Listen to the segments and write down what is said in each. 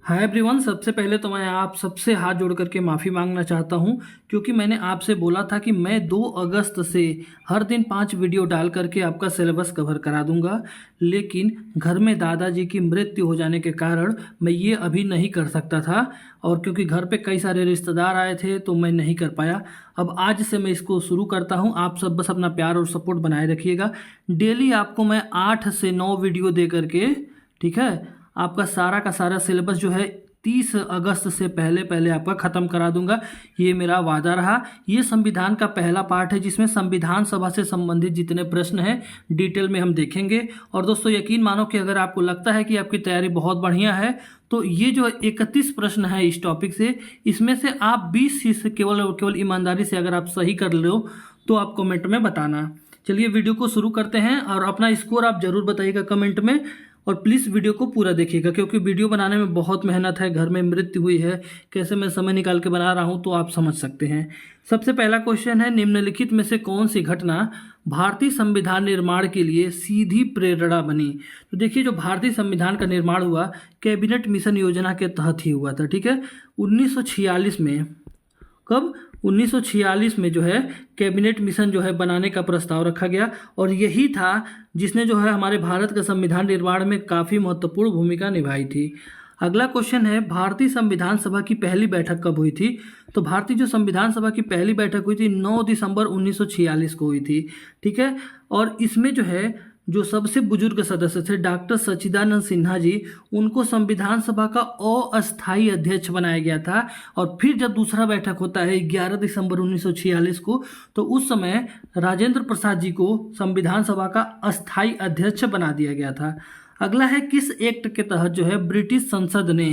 Hi everyone. सबसे पहले तो मैं आप सबसे हाथ जोड़ करके माफ़ी मांगना चाहता हूं, क्योंकि मैंने आपसे बोला था कि मैं 2 अगस्त से हर दिन 5 वीडियो डाल करके आपका सिलेबस कवर करा दूंगा। लेकिन घर में दादाजी की मृत्यु हो जाने के कारण मैं ये अभी नहीं कर सकता था, और क्योंकि घर पे कई सारे रिश्तेदार आए थे तो मैं नहीं कर पाया। अब आज से मैं इसको शुरू करता हूँ। आप सब बस अपना प्यार और सपोर्ट बनाए रखिएगा। डेली आपको मैं 8 से 9 वीडियो दे करके, ठीक है, आपका सारा का सारा सिलेबस जो है 30 अगस्त से पहले पहले आपका ख़त्म करा दूंगा। ये मेरा वादा रहा। ये संविधान का पहला पार्ट है, जिसमें संविधान सभा से संबंधित जितने प्रश्न हैं डिटेल में हम देखेंगे। और दोस्तों यकीन मानो कि अगर आपको लगता है कि आपकी तैयारी बहुत बढ़िया है, तो ये जो 31 प्रश्न है इस टॉपिक से, इसमें से आप 20 से केवल और केवल ईमानदारी से अगर आप सही कर लो तो आप कमेंट में बताना। चलिए वीडियो को शुरू करते हैं, और अपना स्कोर आप जरूर बताइएगा कमेंट में। और प्लीज़ वीडियो को पूरा देखिएगा, क्योंकि वीडियो बनाने में बहुत मेहनत है। घर में मृत्यु हुई है, कैसे मैं समय निकाल के बना रहा हूं तो आप समझ सकते हैं। सबसे पहला क्वेश्चन है, निम्नलिखित में से कौन सी घटना भारतीय संविधान निर्माण के लिए सीधी प्रेरणा बनी? तो देखिए, जो भारतीय संविधान का निर्माण हुआ कैबिनेट मिशन योजना के तहत ही हुआ था। ठीक है, 1946 में। कब? 1946 में जो है कैबिनेट मिशन जो है बनाने का प्रस्ताव रखा गया, और यही था जिसने जो है हमारे भारत का संविधान निर्माण में काफ़ी महत्वपूर्ण भूमिका निभाई थी। अगला क्वेश्चन है, भारतीय संविधान सभा की पहली बैठक कब हुई थी? तो भारतीय जो संविधान सभा की पहली बैठक हुई थी 9 दिसंबर 1946 को हुई थी। ठीक है, और इसमें जो है जो सबसे बुजुर्ग सदस्य थे डॉक्टर सच्चिदानंद सिन्हा जी, उनको संविधान सभा का अस्थायी अध्यक्ष बनाया गया था। और फिर जब दूसरा बैठक होता है 11 दिसंबर 1946 को, तो उस समय राजेंद्र प्रसाद जी को संविधान सभा का अस्थायी अध्यक्ष बना दिया गया था। अगला है, किस एक्ट के तहत जो है ब्रिटिश संसद ने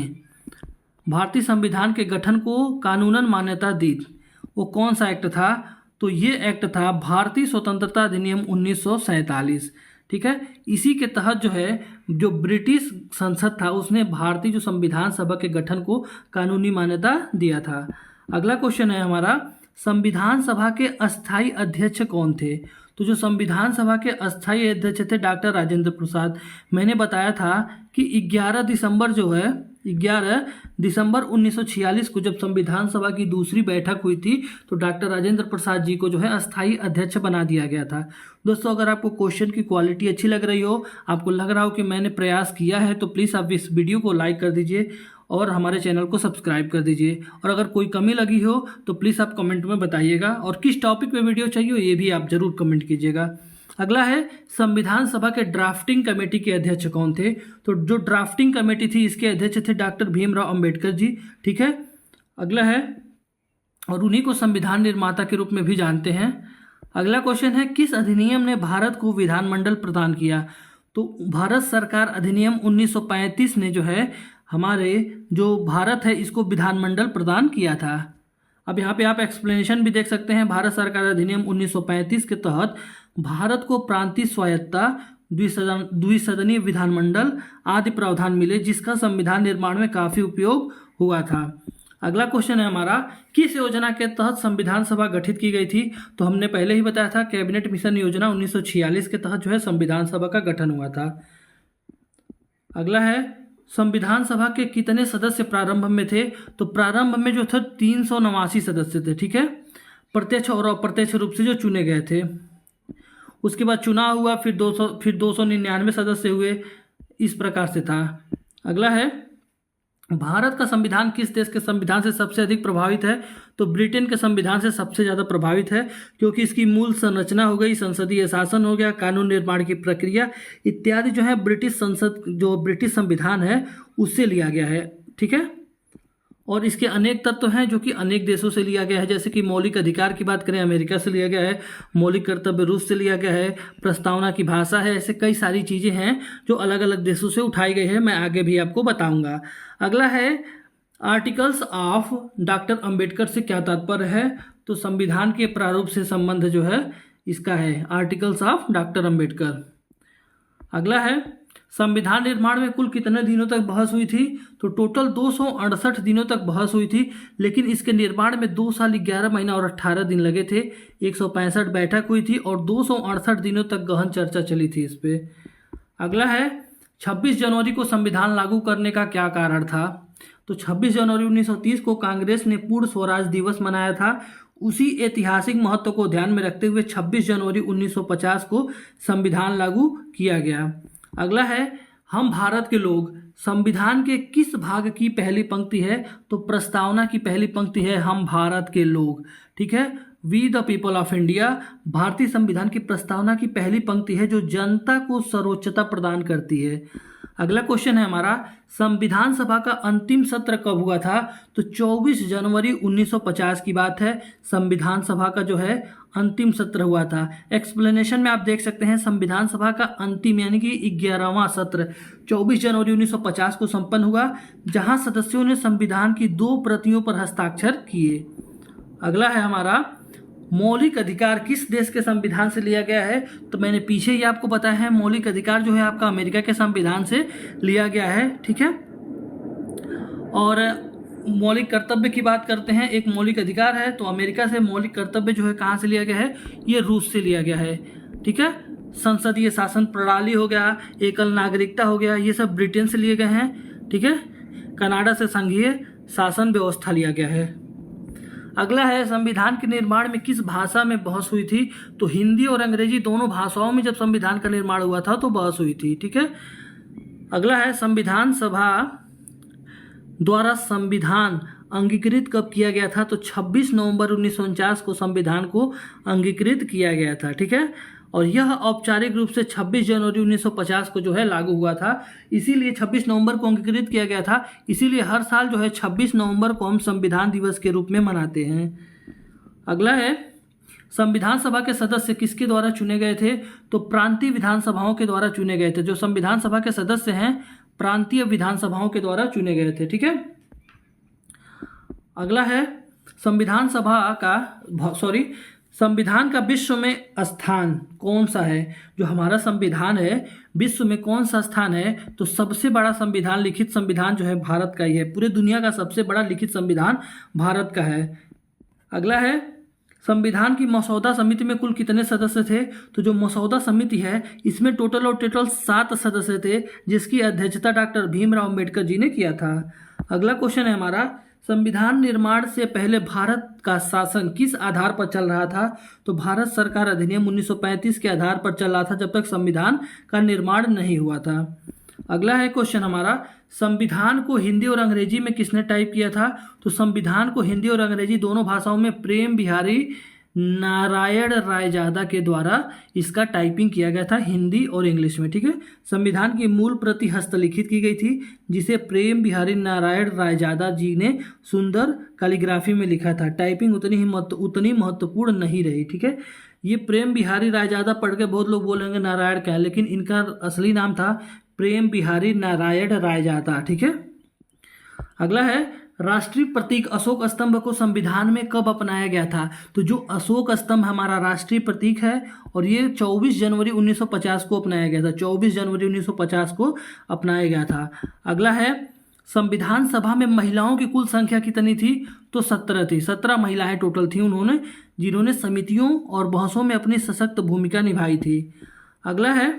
भारतीय संविधान के गठन को कानूनन मान्यता दी? वो कौन सा एक्ट था? तो ये एक्ट था भारतीय स्वतंत्रता अधिनियम 1947। ठीक है, इसी के तहत जो है जो ब्रिटिश संसद था उसने भारतीय जो संविधान सभा के गठन को कानूनी मान्यता दिया था। अगला क्वेश्चन है हमारा, संविधान सभा के अस्थायी अध्यक्ष कौन थे? तो जो संविधान सभा के अस्थायी अध्यक्ष थे डॉक्टर राजेंद्र प्रसाद। मैंने बताया था कि 11 दिसंबर जो है 11 दिसंबर 1946 को जब संविधान सभा की दूसरी बैठक हुई थी, तो डॉक्टर राजेंद्र प्रसाद जी को जो है अस्थायी अध्यक्ष बना दिया गया था। दोस्तों, अगर आपको क्वेश्चन की क्वालिटी अच्छी लग रही हो, आपको लग रहा हो कि मैंने प्रयास किया है, तो प्लीज़ आप इस वीडियो को लाइक कर दीजिए और हमारे चैनल को सब्सक्राइब कर दीजिए। और अगर कोई कमी लगी हो तो प्लीज़ आप कमेंट में बताइएगा, और किस टॉपिक पे वीडियो चाहिए ये भी आप जरूर कमेंट कीजिएगा। अगला है, संविधान सभा के ड्राफ्टिंग कमेटी के अध्यक्ष कौन थे? तो जो ड्राफ्टिंग कमेटी थी इसके अध्यक्ष थे डॉक्टर भीमराव अंबेडकर जी। ठीक है, अगला है, और उन्हीं को संविधान निर्माता के रूप में भी जानते हैं। अगला क्वेश्चन है, किस अधिनियम ने भारत को विधानमंडल प्रदान किया? तो भारत सरकार अधिनियम 1935 ने जो है हमारे जो भारत है इसको विधानमंडल प्रदान किया था। अब यहाँ पे आप एक्सप्लेनेशन भी देख सकते हैं। भारत सरकार अधिनियम 1935 के तहत भारत को प्रांतीय स्वायत्तता, द्विसदनीय विधानमंडल आदि प्रावधान मिले, जिसका संविधान निर्माण में काफ़ी उपयोग हुआ था। अगला क्वेश्चन है हमारा, किस योजना के तहत संविधान सभा गठित की गई थी? तो हमने पहले ही बताया था कैबिनेट मिशन योजना 1946 के तहत जो है संविधान सभा का गठन हुआ था। अगला है, संविधान सभा के कितने सदस्य प्रारंभ में थे? तो प्रारंभ में जो थे 389 सदस्य थे। ठीक है, प्रत्यक्ष और अप्रत्यक्ष रूप से जो चुने गए थे। उसके बाद चुनाव हुआ, फिर 299 सदस्य हुए, इस प्रकार से था। अगला है, भारत का संविधान किस देश के संविधान से सबसे अधिक प्रभावित है? तो ब्रिटेन के संविधान से सबसे ज़्यादा प्रभावित है, क्योंकि इसकी मूल संरचना हो गई, संसदीय शासन हो गया, कानून निर्माण की प्रक्रिया इत्यादि जो है ब्रिटिश संसद, जो ब्रिटिश संविधान है उससे लिया गया है। ठीक है, और इसके अनेक तत्व हैं जो कि अनेक देशों से लिया गया है। जैसे कि मौलिक अधिकार की बात करें, अमेरिका से लिया गया है। मौलिक कर्तव्य रूस से लिया गया है। प्रस्तावना की भाषा है। ऐसे कई सारी चीज़ें हैं जो अलग अलग देशों से उठाई गई है। मैं आगे भी आपको बताऊंगा। अगला है, आर्टिकल्स ऑफ डॉक्टर अंबेडकर से क्या तात्पर्य है? तो संविधान के प्रारूप से संबंध जो है इसका है, आर्टिकल्स ऑफ डॉक्टर अंबेडकर। अगला है, संविधान निर्माण में कुल कितने दिनों तक बहस हुई थी? तो टोटल 268 दिनों तक बहस हुई थी, लेकिन इसके निर्माण में 2 साल 11 महीना और 18 दिन लगे थे। 165 बैठक हुई थी और 268 दिनों तक गहन चर्चा चली थी इस पे। अगला है, 26 जनवरी को संविधान लागू करने का क्या कारण था? तो 26 जनवरी 1930 को कांग्रेस ने पूर्ण स्वराज दिवस मनाया था। उसी ऐतिहासिक महत्व को ध्यान में रखते हुए 26 जनवरी 1950 को संविधान लागू किया गया। अगला है, हम भारत के लोग संविधान के किस भाग की पहली पंक्ति है? तो प्रस्तावना की पहली पंक्ति है हम भारत के लोग। ठीक है, we the people of India भारतीय संविधान की प्रस्तावना की पहली पंक्ति है जो जनता को सर्वोच्चता प्रदान करती है। अगला क्वेश्चन है हमारा, संविधान सभा का अंतिम सत्र कब हुआ था? तो 24 जनवरी 1950 की बात है, संविधान सभा का जो है अंतिम सत्र हुआ था। एक्सप्लेनेशन में आप देख सकते हैं संविधान सभा का अंतिम यानी कि 11वां सत्र 24 जनवरी 1950 को संपन्न हुआ, जहां सदस्यों ने संविधान की 2 प्रतियों पर हस्ताक्षर किए। अगला है हमारा, मौलिक अधिकार किस देश के संविधान से लिया गया है? तो मैंने पीछे ही आपको बताया है, मौलिक अधिकार जो है आपका अमेरिका के संविधान से लिया गया है। ठीक है, और मौलिक कर्तव्य की बात करते हैं, एक मौलिक अधिकार है तो अमेरिका से, मौलिक कर्तव्य जो है कहाँ से लिया गया है? ये रूस से लिया गया है। ठीक है, संसदीय शासन प्रणाली हो गया, एकल नागरिकता हो गया, ये सब ब्रिटेन से लिए गए हैं। ठीक है, कनाडा से संघीय शासन व्यवस्था लिया गया है। अगला है, संविधान के निर्माण में किस भाषा में बहस हुई थी? तो हिंदी और अंग्रेजी दोनों भाषाओं में जब संविधान का निर्माण हुआ था तो बहस हुई थी। ठीक है, अगला है, संविधान सभा द्वारा संविधान अंगीकृत कब किया गया था? तो 26 नवंबर 1949 को संविधान को अंगीकृत किया गया था। ठीक है, और यह औपचारिक रूप से 26 जनवरी 1950 को जो है लागू हुआ था। इसीलिए 26 नवंबर को अंगीकृत किया गया था, इसीलिए हर साल जो है 26 नवंबर को हम संविधान दिवस के रूप में मनाते हैं। अगला है, संविधान सभा के सदस्य किसके द्वारा चुने गए थे? तो प्रांतीय विधानसभाओं के द्वारा चुने गए थे। जो संविधान सभा के सदस्य हैं प्रांतीय विधानसभाओं के द्वारा चुने गए थे। ठीक है, अगला है, संविधान का विश्व में स्थान कौन सा है? जो हमारा संविधान है विश्व में कौन सा स्थान है? तो सबसे बड़ा संविधान, लिखित संविधान जो है भारत का ही है। पूरे दुनिया का सबसे बड़ा लिखित संविधान भारत का है। अगला है, संविधान की मसौदा समिति में कुल कितने सदस्य थे? तो जो मसौदा समिति है इसमें टोटल 7 सदस्य थे, जिसकी अध्यक्षता डॉक्टर भीमराव अम्बेडकर जी ने किया था। अगला क्वेश्चन है हमारा, संविधान निर्माण से पहले भारत का शासन किस आधार पर चल रहा था? तो भारत सरकार अधिनियम 1935 के आधार पर चल रहा था जब तक संविधान का निर्माण नहीं हुआ था। अगला है क्वेश्चन हमारा, संविधान को हिंदी और अंग्रेजी में किसने टाइप किया था? तो संविधान को हिंदी और अंग्रेजी दोनों भाषाओं में प्रेम बिहारी नारायण रायजादा के द्वारा इसका टाइपिंग किया गया था, हिंदी और इंग्लिश में। ठीक है, संविधान की मूल प्रति हस्तलिखित की गई थी, जिसे प्रेम बिहारी नारायण रायजादा जी ने सुंदर कैलीग्राफी में लिखा था। टाइपिंग उतनी महत्वपूर्ण नहीं रही। ठीक है, ये प्रेम बिहारी रायजादा पढ़ के बहुत लोग बोलेंगे नारायण क्या है, लेकिन इनका असली नाम था प्रेम बिहारी नारायण रायजादा। ठीक है, अगला है, राष्ट्रीय प्रतीक अशोक स्तंभ को संविधान में कब अपनाया गया था? तो जो अशोक स्तंभ हमारा राष्ट्रीय प्रतीक है और ये 24 जनवरी 1950 को अपनाया गया था। 24 जनवरी 1950 को अपनाया गया था। अगला है, संविधान सभा में महिलाओं की कुल संख्या कितनी थी? तो 17 थी। 17 महिलाएं टोटल थी उन्होंने, जिन्होंने समितियों और बहसों में अपनी सशक्त भूमिका निभाई थी। अगला है,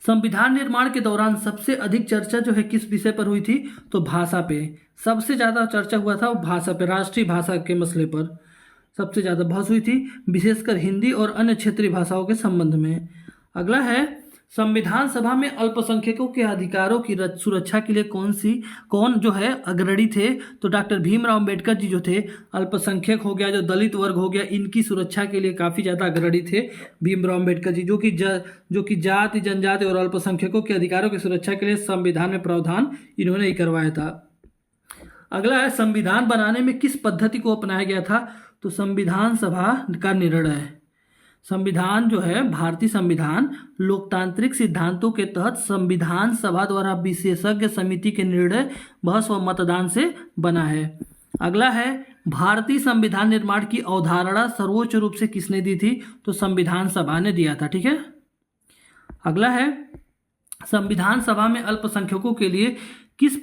संविधान निर्माण के दौरान सबसे अधिक चर्चा जो है किस विषय पर हुई थी? तो भाषा पे सबसे ज़्यादा चर्चा हुआ था, वो भाषा पे, राष्ट्रीय भाषा के मसले पर सबसे ज़्यादा बहस हुई थी, विशेषकर हिंदी और अन्य क्षेत्रीय भाषाओं के संबंध में। अगला है, संविधान सभा में अल्पसंख्यकों के अधिकारों की सुरक्षा के लिए कौन जो है अग्रणी थे? तो डॉक्टर भीमराव अम्बेडकर जी जो थे, अल्पसंख्यक हो गया, जो दलित वर्ग हो गया, इनकी सुरक्षा के लिए काफ़ी ज़्यादा अग्रणी थे भीमराव अम्बेडकर जी, जो कि जाति, जनजाति और अल्पसंख्यकों के अधिकारों की सुरक्षा के लिए संविधान में प्रावधान इन्होंने ही करवाया था। अगला है, संविधान बनाने में किस पद्धति को अपनाया गया था? तो संविधान सभा का निर्णय। संविधान जो है, भारतीय संविधान लोकतांत्रिक सिद्धांतों के तहत संविधान सभा द्वारा विशेषज्ञ समिति के निर्णय, बहस व मतदान से बना है। अगला है, भारतीय संविधान निर्माण की अवधारणा सर्वोच्च रूप से किसने दी थी? तो संविधान सभा ने दिया था। ठीक है, अगला है, संविधान सभा में अल्पसंख्यकों के लिए किस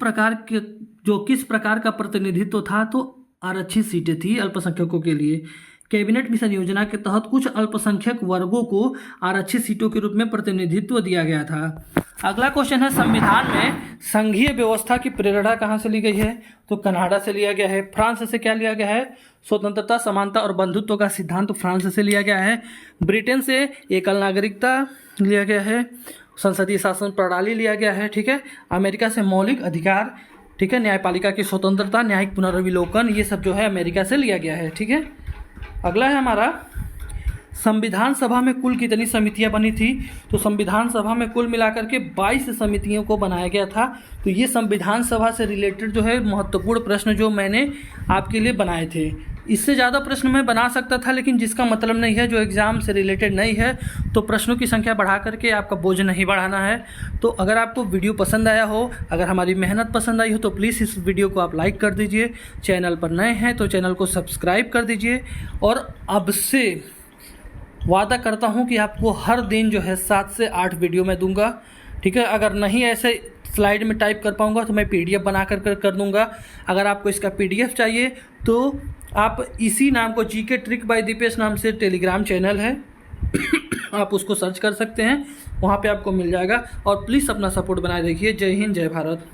प्रकार का प्रतिनिधित्व था? तो आरक्षित सीटें थी अल्पसंख्यकों के लिए। कैबिनेट मिशन योजना के तहत कुछ अल्पसंख्यक वर्गों को आरक्षित सीटों के रूप में प्रतिनिधित्व दिया गया था। अगला क्वेश्चन है, संविधान में संघीय व्यवस्था की प्रेरणा कहाँ से ली गई है? तो कनाडा से लिया गया है। फ्रांस से क्या लिया गया है? स्वतंत्रता, समानता और बंधुत्व का सिद्धांत फ्रांस से लिया गया है। ब्रिटेन से एकल नागरिकता लिया गया है। संसदीय शासन प्रणाली लिया गया है। ठीक है। अमेरिका से मौलिक अधिकार, ठीक है, न्यायपालिका की स्वतंत्रता, न्यायिक पुनर्विलोकन, ये सब जो है अमेरिका से लिया गया है। ठीक है। अगला है हमारा, संविधान सभा में कुल कितनी समितियां बनी थी? तो संविधान सभा में कुल मिलाकर के 22 समितियों को बनाया गया था। तो ये संविधान सभा से रिलेटेड जो है महत्वपूर्ण प्रश्न जो मैंने आपके लिए बनाए थे। इससे ज़्यादा प्रश्न मैं बना सकता था, लेकिन जिसका मतलब नहीं है, जो एग्ज़ाम से रिलेटेड नहीं है, तो प्रश्नों की संख्या बढ़ा करके आपका बोझ नहीं बढ़ाना है। तो अगर आपको वीडियो पसंद आया हो, अगर हमारी मेहनत पसंद आई हो, तो प्लीज़ इस वीडियो को आप लाइक कर दीजिए। चैनल पर नए हैं तो चैनल को सब्सक्राइब कर दीजिए। और अब से वादा करता हूँ कि आपको हर दिन जो है 7 से 8 वीडियो मैं दूंगा। ठीक है। अगर नहीं ऐसे स्लाइड में टाइप कर पाऊँगा तो मैं PDF बना कर दूंगा। अगर आपको इसका PDF चाहिए तो आप इसी नाम को GK ट्रिक बाय दीपेश नाम से टेलीग्राम चैनल है, आप उसको सर्च कर सकते हैं, वहाँ पे आपको मिल जाएगा। और प्लीज़ अपना सपोर्ट बनाए रखिए। जय हिंद, जय भारत।